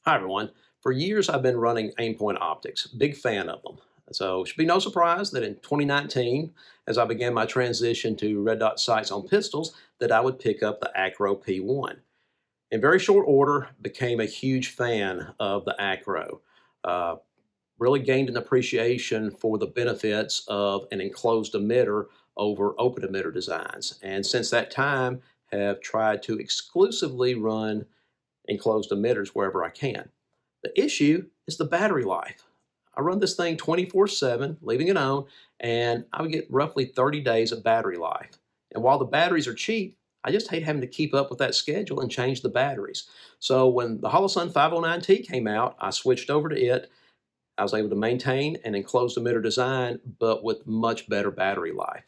Hi, everyone. For years, I've been running Aimpoint optics, big fan of them. So it should be no surprise that in 2019, as I began my transition to red dot sights on pistols, that I would pick up the Acro P1. In very short order, became a huge fan of the Acro. Uh, really gained an appreciation for the benefits of an enclosed emitter over open emitter designs. And since that time, have tried to exclusively run enclosed emitters wherever I can. The issue is the battery life. I run this thing 24/7, leaving it on, and I would get roughly 30 days of battery life. And while the batteries are cheap, I just hate having to keep up with that schedule and change the batteries. So when the Holosun 509T came out, I switched over to it. I was able to maintain an enclosed emitter design, but with much better battery life.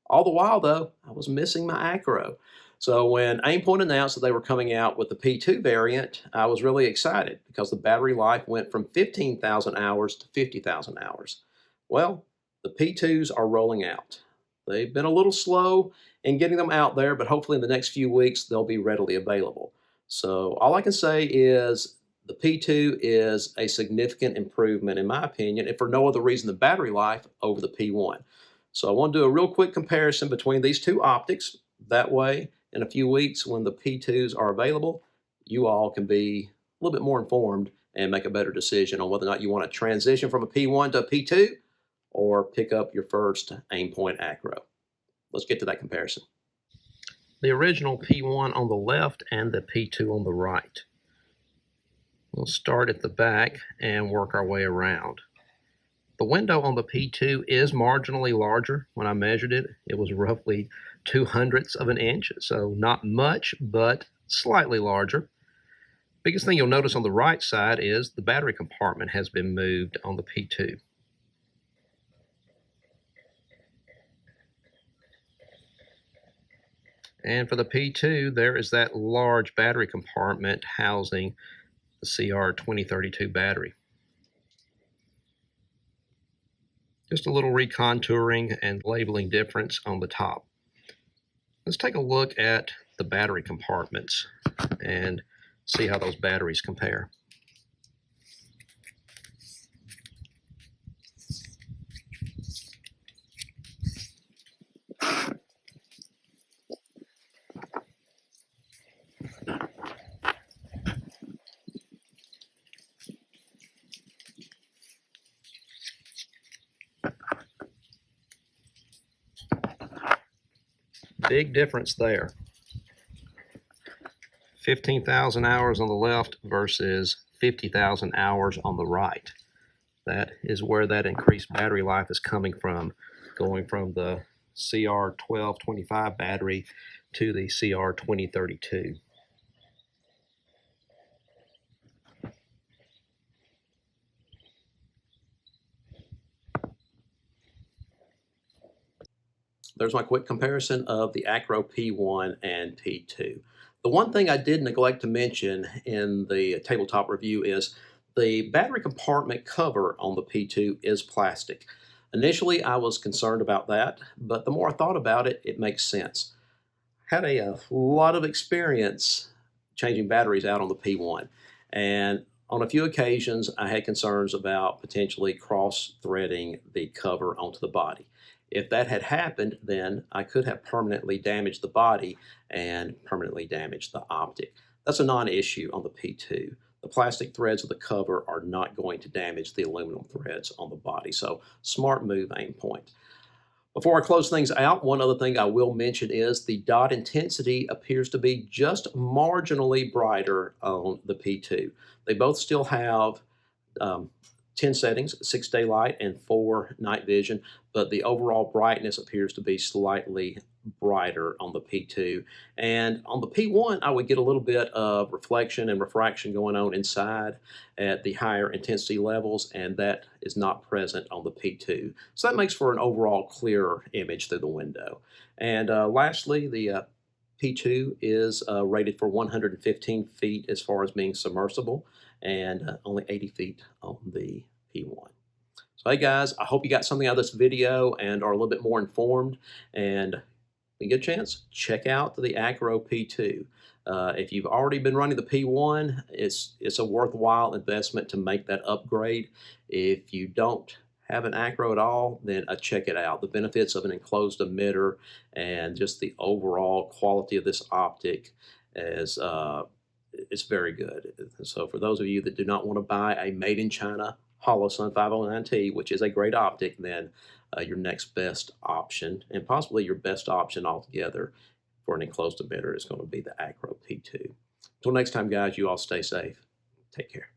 All the while, though, I was missing my Acro. So when Aimpoint announced that they were coming out with the P2 variant, I was really excited because the battery life went from 15,000 hours to 50,000 hours. Well, the P2s are rolling out. They've been a little slow in getting them out there, but hopefully in the next few weeks they'll be readily available. So all I can say is the P2 is a significant improvement, in my opinion, if for no other reason than battery life over the P1. So I want to do a real quick comparison between these two optics. That way, in a few weeks when the P2s are available, you all can be a little bit more informed and make a better decision on whether or not you want to transition from a P1 to a P2 or pick up your first Aimpoint ACRO. Let's get to that comparison. The original P1 on the left and the P2 on the right. We'll start at the back and work our way around. The window on the P2 is marginally larger. When I measured it, it was roughly 2/100ths of an inch, so not much, but slightly larger. Biggest thing you'll notice on the right side is the battery compartment has been moved on the P2. And for the P2, there is that large battery compartment housing the CR2032 battery. Just a little recontouring and labeling difference on the top. Let's take a look at the battery compartments and see how those batteries compare. Big difference there. 15,000 hours on the left versus 50,000 hours on the right. That is where that increased battery life is coming from, going from the CR1225 battery to the CR2032. There's my quick comparison of the Acro P1 and P2. The one thing I did neglect to mention in the tabletop review is the battery compartment cover on the P2 is plastic. Initially, I was concerned about that, but the more I thought about it, it makes sense. Had a lot of experience changing batteries out on the P1, and on a few occasions, I had concerns about potentially cross-threading the cover onto the body. If that had happened, then I could have permanently damaged the body and permanently damaged the optic. That's a non-issue on the P2. The plastic threads of the cover are not going to damage the aluminum threads on the body, so smart move, Aimpoint. Before I close things out, one other thing I will mention is the dot intensity appears to be just marginally brighter on the P2. They both still have 10 settings, 6 daylight and 4 night vision, but the overall brightness appears to be slightly brighter on the P2. And on the P1, I would get a little bit of reflection and refraction going on inside at the higher intensity levels, and that is not present on the P2. So that makes for an overall clearer image through the window. And lastly, the P2 is rated for 115 feet as far as being submersible, and only 80 feet on the P1. So hey guys, I hope you got something out of this video and are a little bit more informed. And when you get a chance, check out the Acro P2. If you've already been running the P1, it's a worthwhile investment to make that upgrade. If you don't have an acro at all, then check it out. The benefits of an enclosed emitter and just the overall quality of this optic is it's very good. So for those of you that do not want to buy a made in China Holosun 509T, which is a great optic, then your next best option, and possibly your best option altogether for an enclosed emitter, is going to be the Acro P2. Until next time, guys, you all stay safe. Take care.